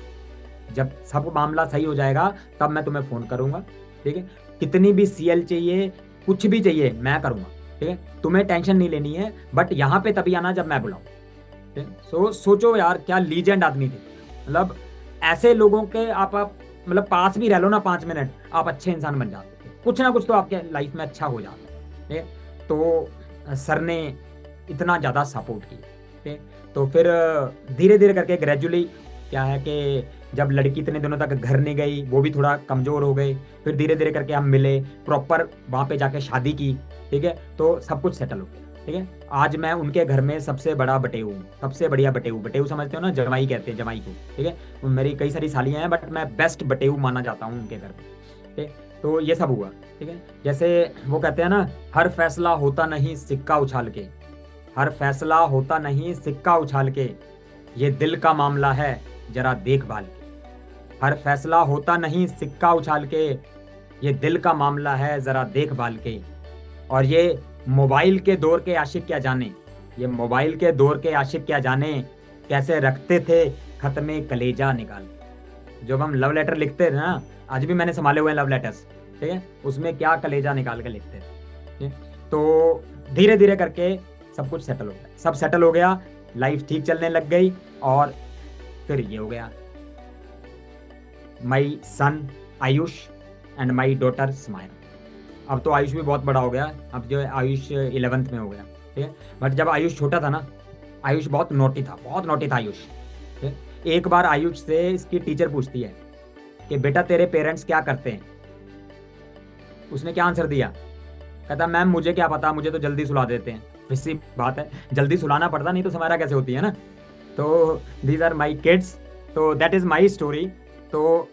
जब सब मामला सही हो जाएगा तब मैं तुम्हें फोन करूंगा, ठीक है। कितनी भी सीएल चाहिए, कुछ भी चाहिए, मैं करूंगा, ठीक है। तुम्हें टेंशन नहीं लेनी है, बट यहाँ पे तभी आना जब मैं बुलाऊं, ठीक है। सोचो यार क्या लीजेंड आदमी थे, मतलब ऐसे लोगों के आप मतलब पास भी रह लो ना 5 मिनट, आप अच्छे इंसान बन जाते थे, कुछ ना कुछ तो आपके लाइफ में अच्छा हो जाता है, ठीक है। तो सर ने इतना ज़्यादा सपोर्ट किया, ठीक है। तो फिर धीरे धीरे करके ग्रेजुअली क्या है कि जब लड़की इतने दिनों तक घर नहीं गई, वो भी थोड़ा कमज़ोर हो गई, फिर धीरे धीरे करके हम मिले, प्रॉपर वहाँ पे जाके शादी की, ठीक है। तो सब कुछ सेटल हो गया, ठीक है। आज मैं उनके घर में सबसे बड़ा बटेऊ हूँ, सबसे बढ़िया बटेऊ, बटेऊ समझते हो ना, जमाई कहते हैं जमाई को, ठीक है। मेरी कई सारी सालियाँ हैं, बट मैं बेस्ट बटेऊ माना जाता हूँ उनके घर में, ठीक है। तो ये सब हुआ, ठीक है। जैसे वो कहते हैं ना, हर फैसला होता नहीं सिक्का उछाल के, हर फैसला होता नहीं सिक्का उछाल के, ये दिल का मामला है जरा देखभाल के। हर फैसला होता नहीं सिक्का उछाल के, ये दिल का मामला है जरा देखभाल के। और ये मोबाइल के दौर के आशिक क्या जाने, ये मोबाइल के दौर के आशिक क्या जाने, कैसे रखते थे खत में कलेजा निकाल के। जब हम लव लेटर लिखते थे ना, आज भी मैंने संभाले हुए हैं लव लेटर्स, ठीक है, उसमें क्या कलेजा निकाल के लिखते थे, ठीक है? तो धीरे धीरे करके सब कुछ सेटल हो गया, सब सेटल हो गया, लाइफ ठीक चलने लग गई। और फिर ये हो गया, my son Ayush and my daughter Smile. अब तो आयुष भी बहुत बड़ा हो गया, अब जो है आयुष 11th में हो गया, ठीक है। बट जब आयुष छोटा था ना, आयुष बहुत नोटी था, बहुत नोटी था आयुष, ठीक है। एक बार आयुष से इसकी टीचर पूछती है कि बेटा तेरे पेरेंट्स क्या करते हैं। उसने क्या आंसर दिया, कहता मैम मुझे क्या पता, मुझे तो जल्दी सुला देते हैं। वैसी बात है, जल्दी सुलाना पड़ता, नहीं तो समारा कैसे होती है ना। तो दीज आर माई किड्स, तो दैट इज माई स्टोरी। तो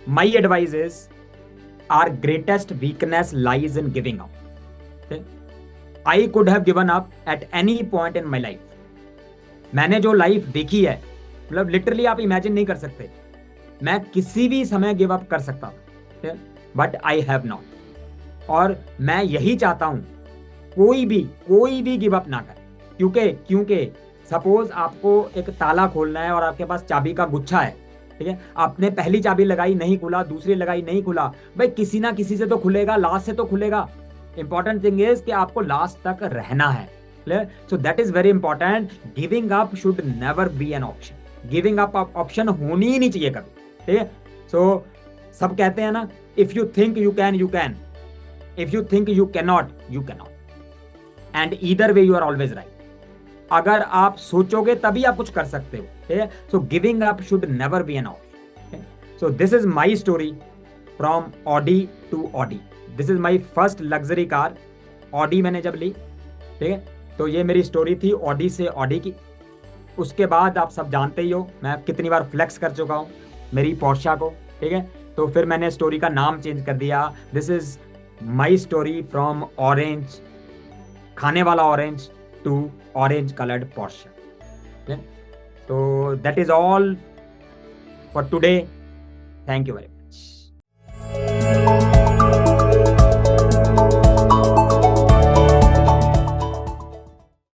my advice is, our greatest weakness lies in giving up. Okay? I could have given up at any point in my life. मैंने जो life देखी है, मतलब literally आप imagine नहीं कर सकते, मैं किसी भी समय गिव अप कर सकता था, बट आई हैव नॉट। और मैं यही चाहता हूं कोई भी गिव अप ना करे, क्योंकि सपोज आपको एक ताला खोलना है और आपके पास चाबी का गुच्छा है, ठीक है। आपने पहली चाबी लगाई नहीं खुला, दूसरी लगाई नहीं खुला, भाई किसी ना किसी से तो खुलेगा, लास्ट से तो खुलेगा। इंपॉर्टेंट थिंग इज कि आपको लास्ट तक रहना है, clear. So that is very important. Giving up should never be an option, giving up option होनी ही नहीं चाहिए कभी, ठीक है। सो सब कहते हैं ना, if you think you can you can, if you think you cannot you cannot, and either way you are always right. अगर आप सोचोगे तभी आप कुछ कर सकते हो, ठीक है। So giving up should never be an option. So this is my story from Audi to Audi. This is my first luxury car, Audi मैंने जब ली, ठीक है। तो ये मेरी स्टोरी थी ऑडी से ऑडी की। उसके बाद आप सब जानते ही हो मैं कितनी बार फ्लेक्स कर चुका हूँ मेरी पोर्शा को, ठीक है। तो फिर मैंने स्टोरी का नाम चेंज कर दिया, this is my story from orange, खाने वाला orange, to orange colored Porsche. Okay? So that is all for today. Thank you very much.